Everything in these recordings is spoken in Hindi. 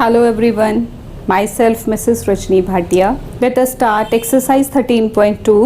Hello everyone, myself Mrs. Rajni Bhatia. Let us start exercise 13.2,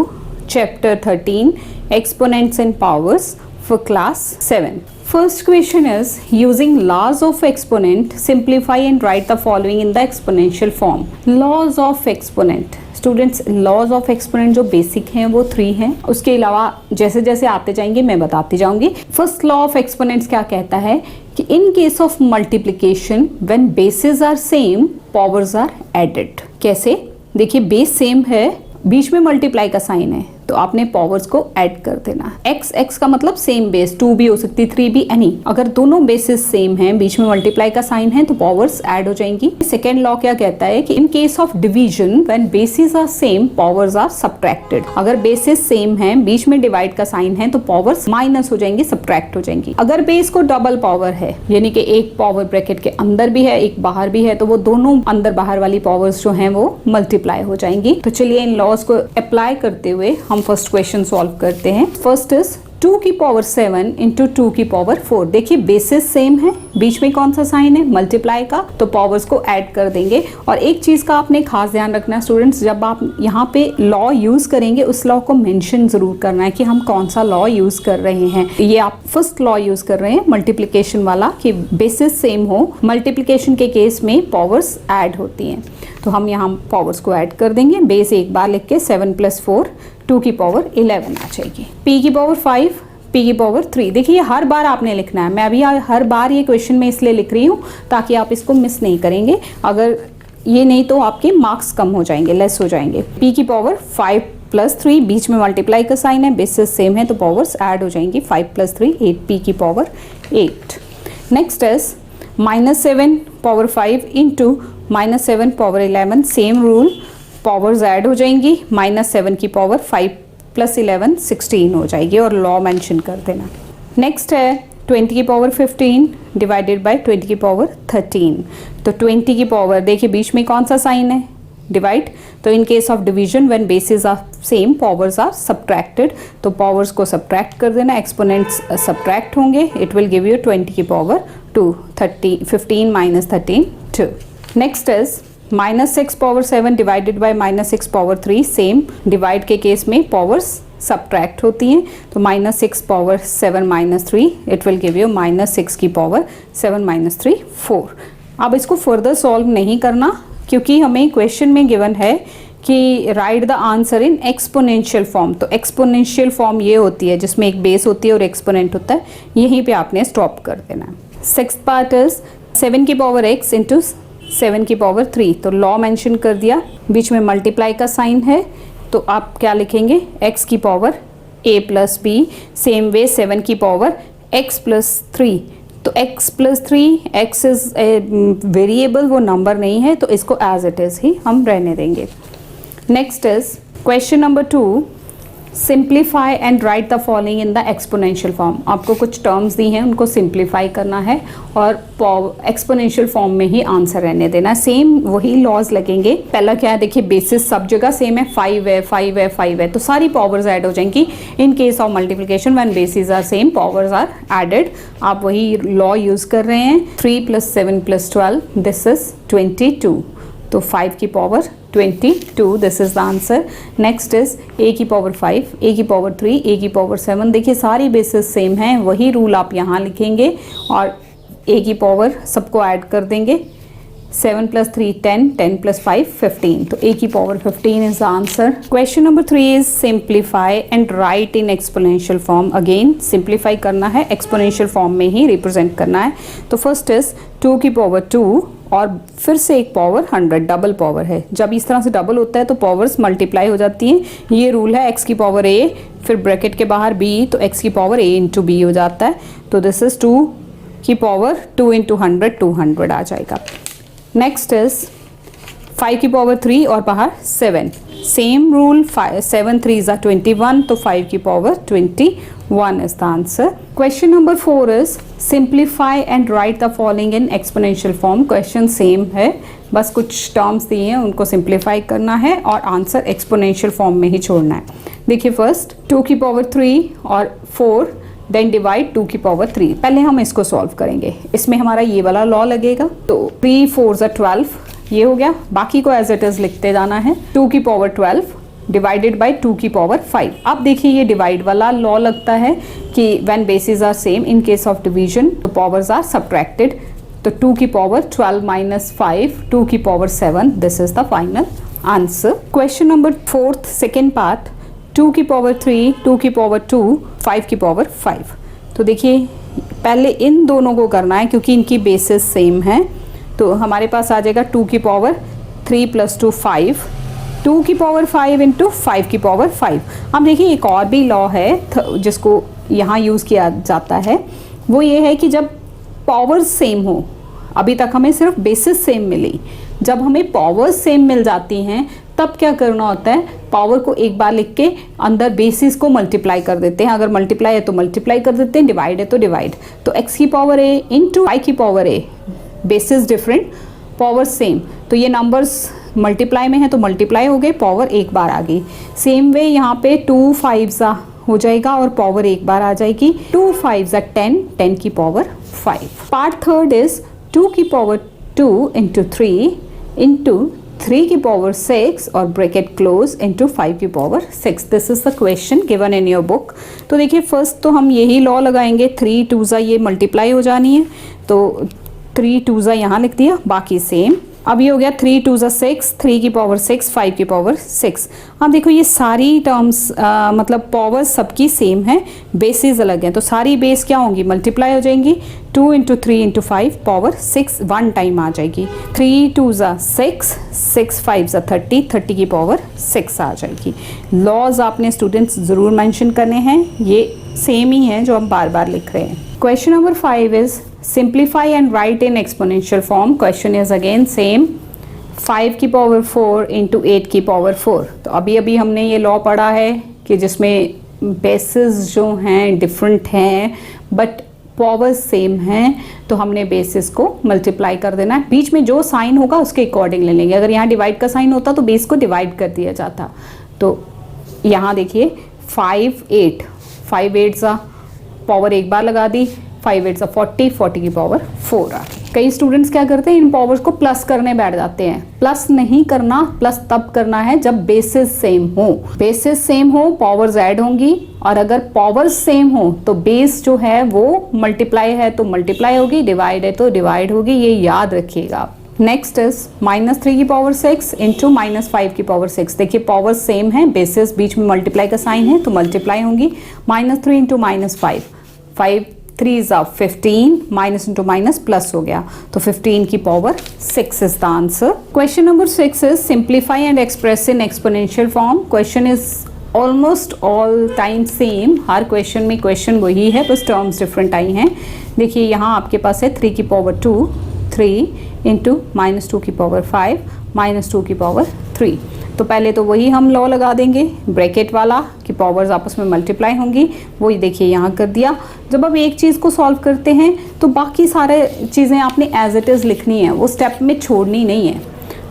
chapter 13, exponents and powers for class 7. First question is, using laws of exponent, simplify and write the following in the exponential form. Laws of exponent. Students, laws of exponent जो बेसिक हैं वो 3 हैं. उसके अलावा जैसे जैसे आते जाएंगे मैं बताती जाऊंगी. फर्स्ट लॉ ऑफ एक्सपोनेंट्स क्या कहता है कि in case of multiplication when bases are same powers are added. कैसे? देखिए, बेस सेम है, बीच में मल्टीप्लाई का साइन है, तो आपने पावर्स को ऐड कर देना. x का मतलब सेम बेस, 2 भी हो सकती, 3 भी, एनी. अगर दोनों बेसिस सेम हैं, बीच में मल्टीप्लाई का साइन है, तो पावर्स ऐड हो जाएंगी. सेकेंड लॉ क्या कहता है कि in case of division when basis are same powers are subtracted. अगर बेसिस सेम हैं, बीच में डिवाइड का साइन है, तो पावर्स माइनस हो जाएंगी, सब्ट्रैक्ट हो जाएंगी. अगर बेस को डबल पावर है, यानी कि एक पावर ब्रैकेट के अंदर भी है, एक बाहर भी है, तो वो दोनों अंदर बाहर वाली पावर्स जो हैं वो मल्टीप्लाई हो जाएंगी. तो चलिए इन लॉज को अप्लाई करते हुए हम फर्स्ट क्वेश्चन सॉल्व करते हैं. फर्स्ट इज 2 की पावर 7 इंटू 2 की पावर 4. देखिए, बेसिस सेम है, बीच में कौन सा साइन है? मल्टीप्लाई का, तो पावर्स को ऐड कर देंगे. और एक चीज का आपने खास ध्यान रखना है स्टूडेंट्स, जब आप यहाँ पे लॉ यूज करेंगे उस लॉ को मेंशन जरूर करना है कि हम कौन सा लॉ यूज कर रहे हैं. ये आप फर्स्ट लॉ यूज कर रहे हैं मल्टीप्लिकेशन वाला, कि बेसिस सेम हो, मल्टीप्लिकेशन के केस में पावर्स ऐड होती हैं. तो हम यहाँ पावर्स को ऐड कर देंगे. बेस एक बार लिख के 7 + 4 2 की पावर 11 आ जाएगी. p की पावर 5, p की पावर 3. देखिए, हर बार आपने लिखना है. मैं अभी हर बार ये क्वेश्चन में इसलिए लिख रही हूँ ताकि आप इसको मिस नहीं करेंगे. अगर ये नहीं तो आपके मार्क्स कम हो जाएंगे, लेस हो जाएंगे. p की पावर 5 + 3, बीच में मल्टीप्लाई का साइन है, बेसिस सेम है, तो पावर्स ऐड हो जाएंगी. 5 + 3 8, p की power 8. Next is -7 power 5 into -7 power 11. Same rule, powers add हो जाएंगी. -7 की पावर 5 + 11 16 हो जाएगी, और लॉ मेंशन कर देना. नेक्स्ट है 20 की पावर 15 डिवाइडेड बाय 20 की पावर 13. तो 20 की पावर, देखिए बीच में कौन सा साइन है? डिवाइड. तो in case of division when basis are same powers are subtracted. तो पावर्स को सब्ट्रैक्ट कर देना, एक्सपोनेंट्स सब्ट्रैक्ट होंगे. इट विल गिव यू 20 की power 2. 15 - 13 2. Next is -6 power 7 divided by -6 power 3. Same, divide के केस में पावर्स सब्ट्रैक्ट होती हैं. तो -6 power 7 - 3 it will give you -6 की पावर 7 - 3 4. अब इसको फर्दर सॉल्व नहीं करना, क्योंकि हमें क्वेश्चन में गिवन है कि right the answer in exponential form. तो एक्सपोनेंशियल फॉर्म ये होती है जिसमें एक बेस होती है और एक्सपोनेंट होता है. यहीं पे आपने स्टॉप कर देना है. सिक्स्थ पार्ट इज 7 की पावर x इंटू 7 की पावर 3. तो लॉ मेंशन कर दिया, बीच में मल्टीप्लाई का साइन है, तो आप क्या लिखेंगे? x की power a + b. Same way 7 की पावर x + 3. तो x + 3, x इज वेरिएबल, वो नंबर नहीं है, तो इसको एज इट इज ही हम रहने देंगे. Next is question number 2, simplify and right the following in the exponential form. आपको कुछ टर्म्स दी हैं, उनको सिंप्लीफाई करना है और एक्सपोनेंशियल फॉर्म में ही आंसर रहने देना. सेम वही लॉज लगेंगे. पहला क्या है? देखिए, बेसिस सब जगह सेम है, 5 है, 5 है, 5 है, तो सारी पावर्स ऐड हो जाएंगी. In case of multiplication when basis are same powers are added. आप वही लॉ यूज कर रहे हैं. 3 + 7 + 12 दिस इज 22. तो 5 की power 22, this is the answer. Next is a की पावर 5, a की पावर 3, a की पावर 7. देखिए, सारी बेसिस सेम हैं, वही रूल आप यहाँ लिखेंगे और a की पावर सबको ऐड कर देंगे. 7 + 3 10, 10 + 5 15. तो a की power 15 is the answer. Question number 3 is simplify and right in exponential form. Again simplify करना है, एक्सपोनेंशियल फॉर्म में ही रिप्रेजेंट करना है. तो फर्स्ट इज 2 की पावर 2 और फिर से एक पावर 100, डबल पावर है. जब इस तरह से डबल होता है तो पावर्स मल्टीप्लाई हो जाती हैं. ये रूल है. x की पावर a, फिर ब्रैकेट के बाहर b, तो x की पावर a इंटू b हो जाता है. तो दिस इज 2 की पावर 2 × 100 200 आ जाएगा. नेक्स्ट इज 5 की पावर 3 और बाहर 7. सेम रूल, 7 3s are 21, तो 5 की power 21 is the answer. Question number 4 is simplify and right the following in exponential form. Question same है, बस कुछ टर्म्स दिए हैं, उनको सिंप्लीफाई करना है और आंसर एक्सपोनेंशियल फॉर्म में ही छोड़ना है. देखिए, फर्स्ट 2 की पावर 3 और 4 देन डिवाइड 2 की पावर 3। पहले हम इसको सॉल्व करेंगे, इसमें हमारा ये वाला लॉ लगेगा, तो 3 4 12 ये हो गया, बाकी को एज इट इज लिखते जाना है। 2 की पावर 12 डिवाइडेड बाय 2 की पावर 5। अब देखिए ये डिवाइड वाला लॉ लगता है कि when basis are same in case of division the powers are subtracted. तो 2 की पावर 12 माइनस 5, 2 की power 7, this is the final answer. Question number 4th second part, 2 की पावर 3, 2 की पावर 2, 5 की पावर 5। तो देखिए पहले इन दोनों को करना है क्योंकि इनकी बेसिस सेम है। तो हमारे पास आ जाएगा 2 की पावर 3 + 2 5, 2 की पावर 5 इंटू 5 की पावर 5। अब देखिए एक और भी लॉ है जिसको यहाँ यूज़ किया जाता है, वो ये है कि जब पावर्स सेम हो, अभी तक हमें सिर्फ बेसिस सेम मिली, जब हमें पावर्स सेम मिल जाती हैं तब क्या करना होता है, पावर को एक बार लिख के अंदर बेसिस को मल्टीप्लाई कर देते हैं। अगर मल्टीप्लाई है तो मल्टीप्लाई कर देते हैं, डिवाइड है तो डिवाइड। तो x की पावर a इंटू y की power a, basis different power same, तो ये नंबर्स मल्टीप्लाई में है तो मल्टीप्लाई हो गए, पावर एक बार आ गई। सेम वे यहाँ पे 2 5 हो जाएगा और पावर एक बार आ जाएगी, 2 5 10, 10 की पावर 5। पार्ट थर्ड इज 2 की पावर 2 इंटू 3 इंटू 3 की पावर 6 और ब्रैकेट क्लोज इंटू 5 की power 6। This is the question given in your book. तो देखिए फर्स्ट तो हम यही लॉ लगाएंगे, 3 2 ये मल्टीप्लाई हो जानी है, तो 3 2 यहाँ लिख दिया, बाकी सेम। अब ये हो गया 3 2 6, 3 की पावर 6, 5 की पावर 6। अब देखो ये सारी टर्म्स मतलब पावर सबकी सेम है, बेसिस अलग हैं, तो सारी बेस क्या होंगी, मल्टीप्लाई हो जाएंगी। 2 into 3 into 5 power 6 one time आ जाएगी। 3 2 6, 6 5 30, 30 की पावर 6 आ जाएगी। लॉज आपने स्टूडेंट्स ज़रूर मेंशन करने हैं, ये सेम ही हैं जो हम बार बार लिख रहे हैं। Question number 5 is simplify and write in exponential form. Question is again same, 5 की पावर 4 इंटू 8 की पावर 4। तो अभी अभी हमने ये लॉ पढ़ा है कि जिसमें बेसिस जो हैं डिफरेंट हैं बट पावर सेम हैं, तो हमने बेसिस को मल्टीप्लाई कर देना है। बीच में जो साइन होगा उसके अकॉर्डिंग ले लेंगे। अगर यहाँ डिवाइड का साइन होता तो बेस को डिवाइड कर दिया जाता। तो यहाँ देखिए 5 8, 5 8 पावर एक बार लगा दी, 5 8 40, 40 की पावर 4 आ गई। कई स्टूडेंट्स क्या करते हैं, इन पावर्स को प्लस करने बैठ जाते हैं। प्लस नहीं करना, प्लस तब करना है जब बेसिस सेम हो। बेसिस सेम हो, पावर्स ऐड होंगी, और अगर पावर्स सेम हो तो बेस जो है वो मल्टीप्लाई है तो मल्टीप्लाई होगी, डिवाइड है तो डिवाइड होगी, ये याद रखिएगा आप। नेक्स्ट इज -3 की पावर 6 इंटू -5 की पावर 6। देखिए पावर सेम है, बेसिस बीच में मल्टीप्लाई का साइन है तो मल्टीप्लाई होंगी। -3 into -5, 5 3 15, minus into minus plus हो गया, तो 15 की power 6 is the answer. Question number 6 is simplify and express in exponential form. Question is almost all time same, her question में क्वेश्चन वही है, बस टर्म्स डिफरेंट आई हैं। देखिए यहाँ आपके पास है 3 की पावर 2, 3 इंटू -2 की पावर 5, -2 की पावर 3। तो पहले तो वही हम लॉ लगा देंगे, ब्रैकेट वाला, कि पावर्स आपस में मल्टीप्लाई होंगी, वही देखिए यहाँ कर दिया। जब आप एक चीज़ को सॉल्व करते हैं तो बाकी सारे चीज़ें आपने एज इट इज़ लिखनी है, वो स्टेप में छोड़नी नहीं है।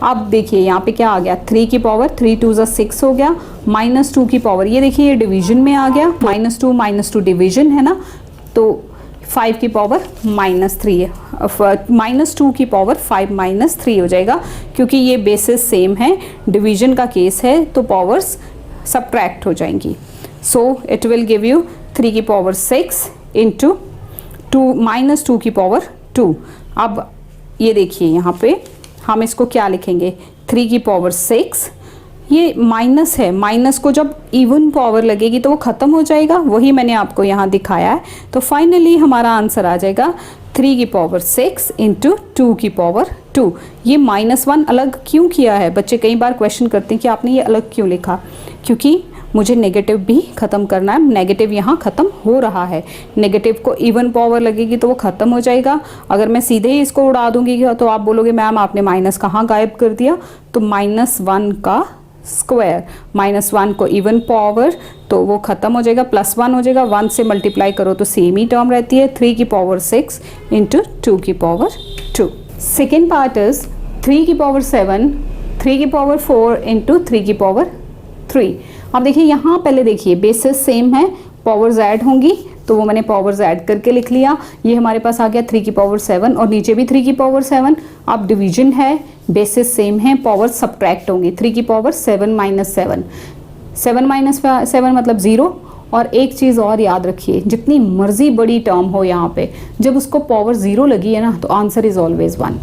अब देखिए यहाँ पे क्या आ गया, 3 की पावर 3 2 6 हो गया, -2 की पावर, ये देखिए ये डिवीजन में आ गया, -2 डिवीजन है ना, तो 5 की पावर -3 है, -2 की पावर 5 -3 हो जाएगा, क्योंकि ये बेसिस सेम है, डिवीजन का केस है तो पावर्स सब्ट्रैक्ट हो जाएंगी। So it will give you 3 की पावर 6 इंटू -2 की पावर 2। अब ये देखिए यहाँ पे हम इसको क्या लिखेंगे, 3 की पावर 6, ये माइनस है, माइनस को जब इवन पावर लगेगी तो वो ख़त्म हो जाएगा, वही मैंने आपको यहाँ दिखाया है। तो फाइनली हमारा आंसर आ जाएगा 3 की पावर 6 इंटू 2 की पावर 2। ये -1 अलग क्यों किया है, बच्चे कई बार क्वेश्चन करते हैं कि आपने ये अलग क्यों लिखा, क्योंकि मुझे नेगेटिव भी ख़त्म करना है। नेगेटिव यहाँ ख़त्म हो रहा है, नेगेटिव को इवन पावर लगेगी तो वो ख़त्म हो जाएगा। अगर मैं सीधे ही इसको उड़ा दूंगी तो आप बोलोगे मैम आपने माइनस कहाँ गायब कर दिया, तो -1 का स्क्वायर, -1 को इवन पावर तो वो ख़त्म हो जाएगा, +1 हो जाएगा, 1 से मल्टीप्लाई करो तो सेम ही टर्म रहती है, 3 की पावर 6 इंटू 2 की पावर 2। सेकेंड पार्ट इज 3 की पावर 7, 3 की पावर 4 इंटू 3 की पावर 3। अब देखिए यहाँ पहले देखिए बेसिस सेम है, पावर्स ऐड होंगी तो वो मैंने पावर्स ऐड करके लिख लिया। ये हमारे पास आ गया 3 की पावर 7 और नीचे भी 3 की पावर 7। अब डिवीजन है, बेसिस सेम है, पावर सब्ट्रैक्ट होंगी। 3 की पावर 7 माइनस 7, 7 माइनस 7 मतलब 0। और एक चीज़ और याद रखिए, जितनी मर्जी बड़ी टर्म हो यहाँ पे, जब उसको पावर 0 लगी है ना तो answer is always 1।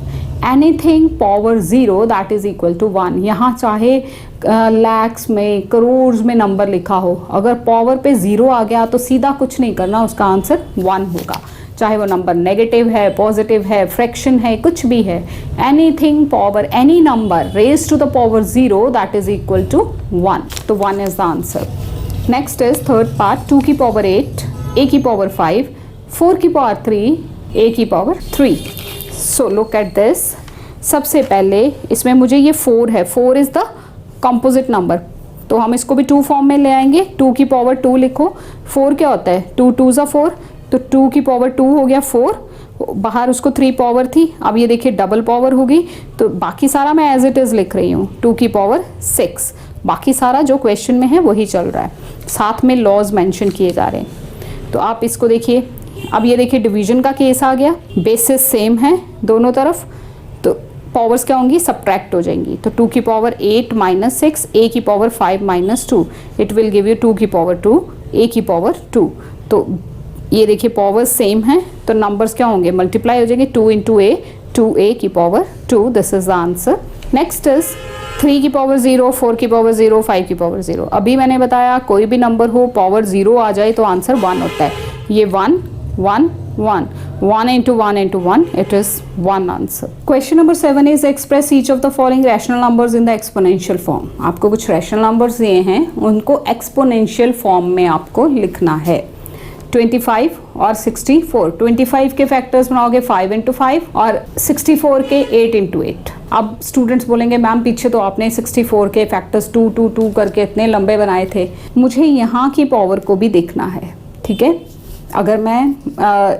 Anything power 0 that is equal to 1। यहाँ चाहे लैक्स में, करोड़ में नंबर लिखा हो, अगर पावर पे 0 आ गया तो सीधा कुछ नहीं करना, उसका आंसर 1 होगा। चाहे वो नंबर नेगेटिव है, पॉजिटिव है, फ्रैक्शन है, कुछ भी है। Anything power, any number raise to the power 0 that is equal to 1। तो 1 is the answer. Next is third part, 2 की पावर 8, a की पावर 5, 4 की पावर 3, a की power 3। So look at this. सबसे पहले इसमें मुझे ये 4 है, 4 इज द कंपोजिट नंबर, तो हम इसको भी 2 फॉर्म में ले आएंगे। 2 की पावर 2 लिखो। 4 क्या होता है, 2 2 ज़ा 4, तो 2 की पावर 2 हो गया 4, बाहर उसको 3 पावर थी, अब ये देखिए डबल पावर होगी। तो बाकी सारा मैं एज इट इज़ लिख रही हूँ, 2 की पावर 6। बाकी सारा जो क्वेश्चन में है वही चल रहा है, साथ में लॉज मेंशन किए जा रहे हैं। तो आप इसको देखिए। अब ये देखिए डिवीजन का केस आ गया, बेसिस सेम है दोनों तरफ, तो पावर्स क्या होंगी, सब्ट्रैक्ट हो जाएंगी। तो 2 की पावर 8 माइनस 6, a की power 5 minus 2, it will give you 2 की पावर 2, a की पावर 2। तो ये देखिए पावर्स सेम है तो नंबर्स क्या होंगे, मल्टीप्लाई हो जाएंगे। 2 इंटू a, 2a की power 2, this is the answer. Next is 3 की पावर 0, 4 की पावर 0, 5 की पावर 0। अभी मैंने बताया कोई भी नंबर हो पावर 0 आ जाए तो आंसर 1 होता है। ये 1 1 1, 1 into 1 into 1, it is 1 answer. Question number 7 is express each of the following rational numbers in the exponential form. आपको कुछ rational numbers दिए हैं, उनको exponential form में आपको लिखना है। 25 और 64। 25 के फैक्टर्स बनाओगे 5 into 5 और 64 के 8 into 8। अब स्टूडेंट्स बोलेंगे मैम पीछे तो आपने 64 के फैक्टर्स 2 2 2 करके इतने लंबे बनाए थे, मुझे यहाँ की पावर को भी देखना है, ठीक है। अगर मैं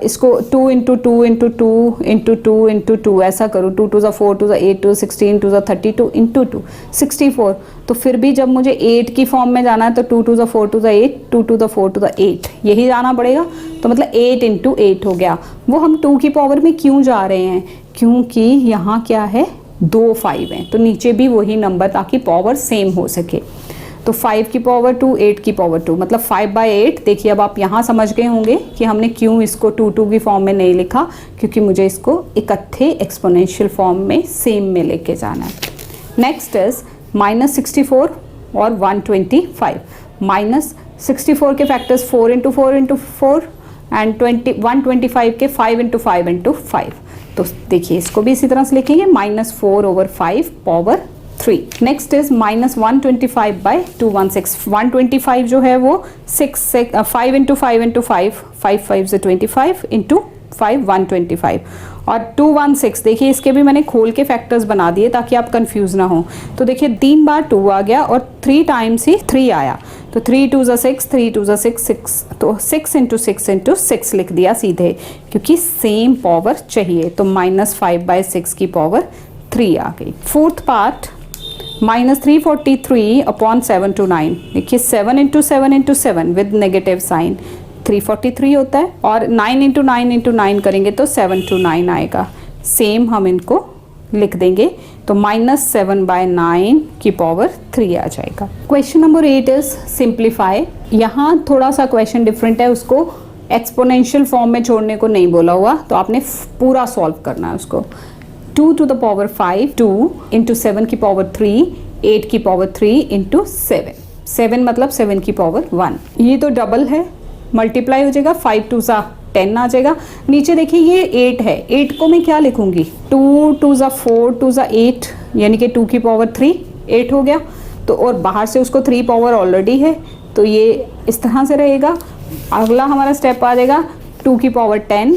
इसको 2 into 2 into 2 into 2 into 2 ऐसा करूँ, 2 2 ज़ा 4, 2 ज़ा 8, 2 16, 2 ज़ा 32 into 2 64, तो फिर भी जब मुझे 8 की फॉर्म में जाना है तो 2 2 ज़ा 4, 2 ज़ा 8, 2 2 ज़ा 4, 2 ज़ा 8, यही जाना पड़ेगा। तो मतलब 8 into 8 हो गया। वो हम 2 की पावर में क्यों जा रहे हैं, क्योंकि यहाँ क्या है, 2 5 हैं, तो नीचे भी वही नंबर ताकि पावर सेम हो सके। तो 5 की पावर 2, 8 की पावर 2, मतलब 5/8। देखिए अब आप यहाँ समझ गए होंगे कि हमने क्यों इसको 2 2 की फॉर्म में नहीं लिखा, क्योंकि मुझे इसको इकट्ठे एक्सपोनेंशियल फॉर्म में सेम में लेके जाना है। नेक्स्ट इज -64 और 125। -64 के फैक्टर्स 4 into 4 into 4 एंड 125 के 5 into 5 into 5। तो देखिए इसको भी इसी तरह से लिखेंगे, -4/5 पावर 3। Next is -125/216। 125 जो है वो 5 into 5 into 5, 5 5 से 25 into 5 125। और 216 देखिए इसके भी मैंने खोल के फैक्टर्स बना दिए ताकि आप कंफ्यूज ना हो। तो देखिए 3 बार 2 आ गया और 3 टाइम्स ही 3 आया, तो 3 2 ज़ा 6, 3 2 ज़ा 6 6, तो 6 into 6 into 6 लिख दिया सीधे, क्योंकि सेम पावर चाहिए। तो -5/6 की पावर 3 आ गई। Fourth part -343/7 to 9। देखिए 7 into 7 into 7 with negative sign 343 होता है, और 9 into 9 into 9 करेंगे तो 7 to 9 आएगा। सेम हम इनको लिख देंगे, तो -7/9 की पावर 3 आ जाएगा। Question number 8 is simplify. यहाँ थोड़ा सा क्वेश्चन डिफरेंट है, उसको एक्सपोनेंशियल फॉर्म में छोड़ने को नहीं बोला हुआ, तो आपने पूरा सॉल्व करना है उसको। 2 to the power 5, 2 into 7 की पावर 3, 8 की पावर 3 into 7, 7 मतलब 7 की पावर 1। ये तो डबल है, मल्टीप्लाई हो जाएगा, 5 2 ज़ा 10 आ जाएगा। नीचे देखिए ये 8 है, 8 को मैं क्या लिखूंगी, 2 2 ज़ा 4, 2 ज़ा 8, यानी कि 2 की पावर 3, 8 हो गया। तो और बाहर से उसको 3 पावर ऑलरेडी है, तो ये इस तरह से रहेगा। अगला हमारा स्टेप आ जाएगा 2 की पावर 10,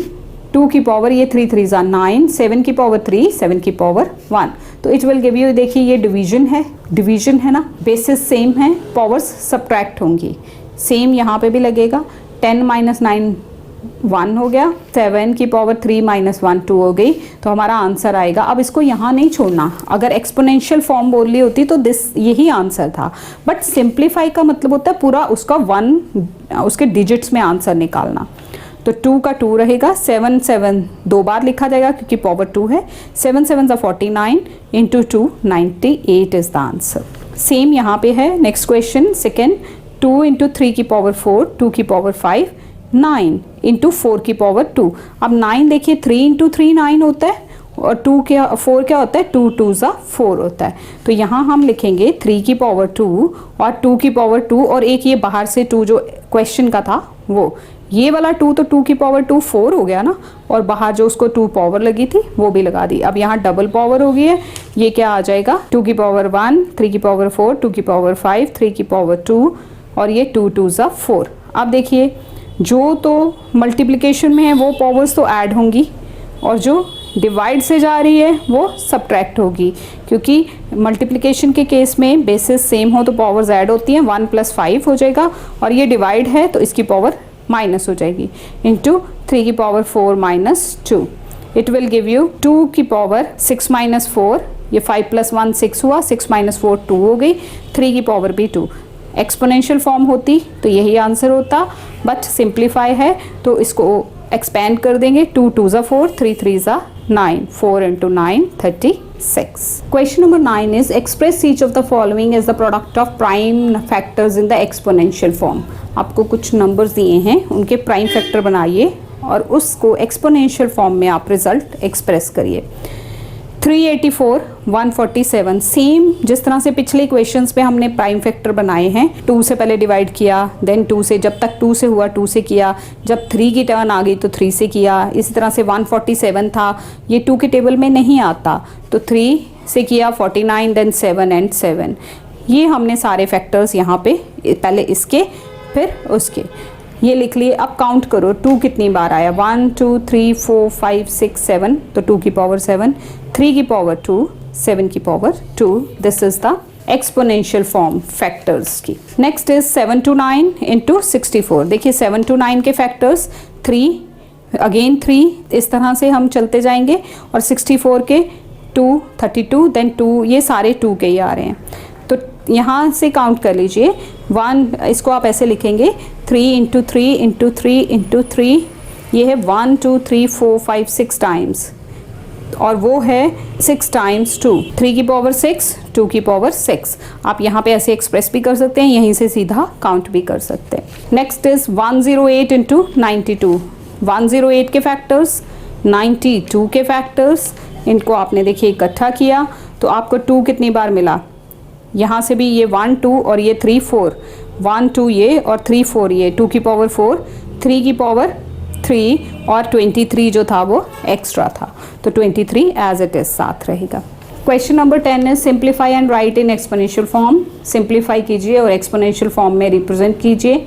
2 की पावर ये 3 3 ज़ा 9, 7 की पावर 3, 7 की पावर 1। तो इट विल गिव यू, देखिए ये डिवीजन है ना, बेसिस सेम है, पावर्स सब्ट्रैक्ट होंगी, सेम यहाँ पे भी लगेगा। 10 - 9 1 हो गया, 7 की पावर 3 माइनस 1 2 हो गई, तो हमारा आंसर आएगा। अब इसको यहाँ नहीं छोड़ना, अगर एक्सपोनेंशियल फॉर्म बोल रही होती तो यही आंसर था, बट सिंप्लीफाई का मतलब होता है पूरा उसका 1 उसके डिजिट्स में आंसर निकालना। तो 2 का 2 रहेगा, 7 7 दो बार लिखा जाएगा क्योंकि पावर 2 है, 7 7 49 into 2 98 is the answer. Same यहाँ पे है नेक्स्ट क्वेश्चन सेकेंड, 2 इंटू 3 की पावर 4, 2 की पावर 5, 9 इंटू 4 की पावर 2। अब 9 देखिए 3 इंटू 3 9 होता है और 4 क्या होता है, 2 2 ज़ा 4 होता है। तो यहाँ हम लिखेंगे 3 की पावर 2 और 2 की पावर 2 और एक ये बाहर से 2 जो क्वेश्चन का था वो, ये वाला 2 तो 2 की पावर 2 4 हो गया ना, और बाहर जो उसको 2 पावर लगी थी वो भी लगा दी। अब यहाँ डबल पावर हो गई है, ये क्या आ जाएगा 2 की पावर 1, 3 की पावर 4, 2 की पावर 5, 3 की पावर 2 और ये 2 2 ज़ा 4। अब देखिए जो तो मल्टीप्लिकेशन में है वो पावर्स तो ऐड होंगी और जो डिवाइड से जा रही है वो सब्ट्रैक्ट होगी, क्योंकि मल्टीप्लिकेशन के केस में बेसिस सेम हो तो पावर्स ऐड होती हैं, 1 + 5 हो जाएगा, और ये डिवाइड है तो इसकी पावर माइनस हो जाएगी, इंटू 3 की power 4 minus 2, it will give you 2 की पावर 6 माइनस 4, ये 5 + 1 6 हुआ, 6 माइनस 4 2 हो गई, 3 की पावर भी 2। एक्सपोनेंशियल फॉर्म होती तो यही आंसर होता, बट सिंप्लीफाई है तो इसको एक्सपेंड कर देंगे, 2 2 ज़ा 4, 3 3 ज़ा 9, 4 into 9 36। Question number 9 is express each of the following as the product of prime factors in the exponential form. आपको कुछ नंबर्स दिए हैं, उनके प्राइम फैक्टर बनाइए और उसको एक्सपोनेंशियल फॉर्म में आप रिजल्ट एक्सप्रेस करिए। 384, 147, सेम जिस तरह से पिछले इक्वेशंस पे हमने प्राइम फैक्टर बनाए हैं, 2 से पहले डिवाइड किया, देन 2 से, जब तक 2 से हुआ 2 से किया, जब 3 की टर्न आ गई तो 3 से किया। इसी तरह से 147 था, ये 2 के टेबल में नहीं आता तो 3 से किया, 49 देन 7 एंड 7। ये हमने सारे फैक्टर्स यहाँ पे पहले इसके फिर उसके ये लिख लिए। अब काउंट करो 2 कितनी बार आया, 1 2 3 4 5 6 7, तो 2 की पावर 7, 3 की पावर 2, 7 की power 2। This is the exponential form factors की। Next is 7 to 9 into 64। देखिए 7 to 9 के फैक्टर्स 3 अगेन 3, इस तरह से हम चलते जाएंगे, और 64 के 2 32 देन 2, ये सारे 2 के ही आ रहे हैं। तो यहाँ से काउंट कर लीजिए 1, इसको आप ऐसे लिखेंगे 3 इंटू 3 इंटू 3 इंटू 3, ये है 1 2 3 4 5 6 टाइम्स, और वो है 6 टाइम्स 2, 3 की पावर 6, 2 की पावर 6। आप यहाँ पे ऐसे एक्सप्रेस भी कर सकते हैं, यहीं से सीधा काउंट भी कर सकते हैं। नेक्स्ट इज 108 इंटू 92, 108 के फैक्टर्स, 92 के फैक्टर्स, इनको आपने देखिए इकट्ठा किया तो आपको 2 कितनी बार मिला, यहाँ से भी ये 1 2 और ये 3 4, 1 2 ये और 3 4 ये, 2 की पावर 4, 3 की पावर 3 और 23 जो था वो एक्स्ट्रा था, तो 23 एज इट इज साथ रहेगा। क्वेश्चन नंबर 10 है simplify and right in exponential form. Simplify कीजिए और एक्सपोनेंशियल फॉर्म में रिप्रेजेंट कीजिए।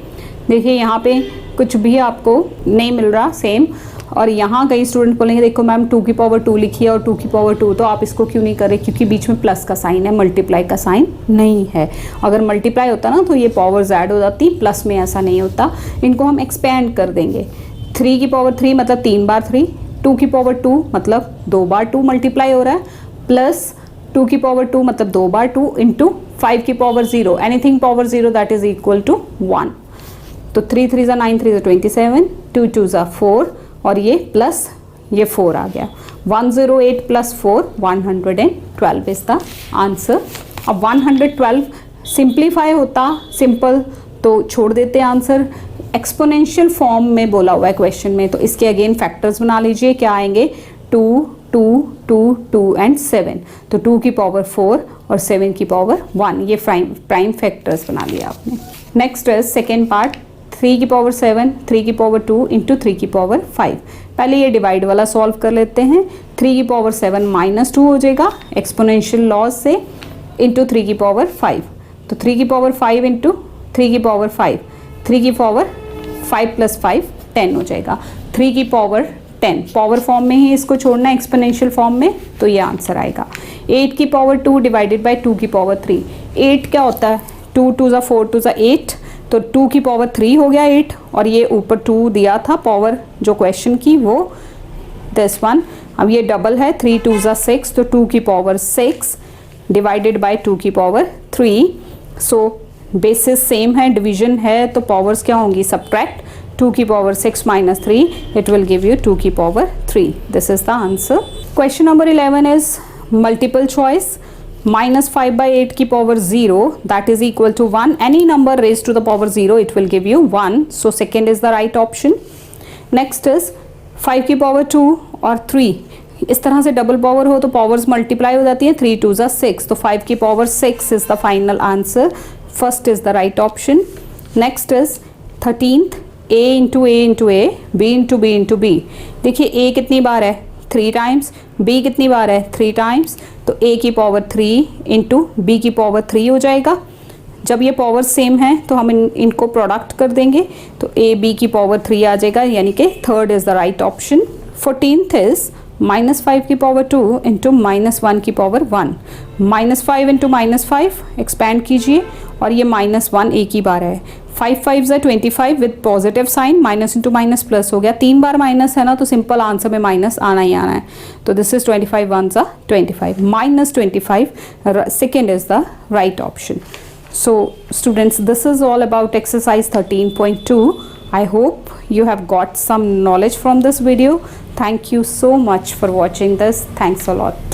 देखिए यहाँ पे कुछ भी आपको नहीं मिल रहा सेम, और यहाँ कई स्टूडेंट बोलेंगे देखो मैम 2 की पावर 2 लिखी है और 2 की पावर 2, तो आप इसको क्यों नहीं कर रहे, क्योंकि बीच में प्लस का साइन है, मल्टीप्लाई का साइन नहीं है। अगर मल्टीप्लाई होता ना तो ये पावर्स ऐड हो जाती, प्लस में ऐसा नहीं होता। इनको हम एक्सपेंड कर देंगे, 3 की पावर 3 मतलब 3 बार 3, 2 की पावर 2 मतलब 2 बार 2 मल्टीप्लाई हो रहा है, प्लस 2 की पावर 2 मतलब 2 बार 2 इंटू 5 की power 0, anything power 0 that is equal to 1। तो 3 3 9 3 27, 2 2 4, और ये प्लस ये 4 आ गया, 108 प्लस 4 112 इज द आंसर। अब 112 सिंप्लीफाई होता सिंपल तो छोड़ देते आंसर, एक्सपोनेंशियल फॉर्म में बोला हुआ है क्वेश्चन में, तो इसके अगेन फैक्टर्स बना लीजिए। क्या आएंगे 2 2 2 2 एंड 7, तो 2 की पावर 4 और 7 की पावर 1, ये प्राइम फैक्टर्स बना लिया आपने। नेक्स्ट है सेकेंड पार्ट, 3 की पावर 7, 3 की पावर 2 इंटू 3 की पावर 5। पहले ये डिवाइड वाला सॉल्व कर लेते हैं। 3 की पावर 7 माइनस 2 हो जाएगा एक्सपोनेंशियल लॉज से, इंटू 3 की पावर 5, तो 3 की पावर 5 इंटू 3 की पावर 5, 3 की पावर 5 + 5 10 हो जाएगा, 3 की पावर 10 पावर फॉर्म में ही इसको छोड़ना एक्सपोनेंशियल फॉर्म में, तो ये आंसर आएगा। 8 की पावर 2 डिवाइडेड बाई 2 की पावर 3, 8 क्या होता है, 2 2 ज़ा 4 2 ज़ा 8, तो 2 की पावर 3 हो गया 8, और ये ऊपर 2 दिया था पावर जो क्वेश्चन की, वो दिस वन। अब ये डबल है, 3 2 ज़ा 6, तो 2 की पावर 6 डिवाइडेड बाय 2 की पावर 3। सो बेसिस सेम है, डिवीजन है, तो पावर्स क्या होंगी, सब्ट्रैक्ट 2 की power 6 minus 3, it will give you 2 की power 3. This is the answer. Question number 11 is multiple choice. Minus 5 by 8 की power 0, that is equal to 1. Any number raised to the power 0, it will give you 1. So second is the right option. Next is 5 की पावर 2 और 3. इस तरह से डबल पावर हो तो पावर्स मल्टीप्लाई हो जाती है, 3 2 ज़ा 6, तो 5 की power 6 is the final answer. First is the right option. Next is 13th, a into A into A, b into B into B. देखिए a कितनी बार है, 3 टाइम्स, b कितनी बार है, 3 टाइम्स, तो a की पावर 3 इंटू बी की पावर 3 हो जाएगा। जब ये पावर सेम है तो हम इनको प्रोडक्ट कर देंगे, तो a b की पावर 3 आ जाएगा, यानी कि third is the right option. 14th is -5 की पावर 2 इंटू -1 की पावर 1। -5 इंटू -5 एक्सपैंड कीजिए, और ये -1 एक ही बार है। 5 5 ज़ा 25 with positive sign, minus into minus plus हो गया, 3 बार माइनस है ना, तो सिंपल आंसर में माइनस आना ही आना है। तो दिस इज 25 1 ज़ा 25, -25 second is the right option. So students, this is all about exercise 13.2. I hope you have got some knowledge from this video. Thank you so much for watching this. Thanks a lot.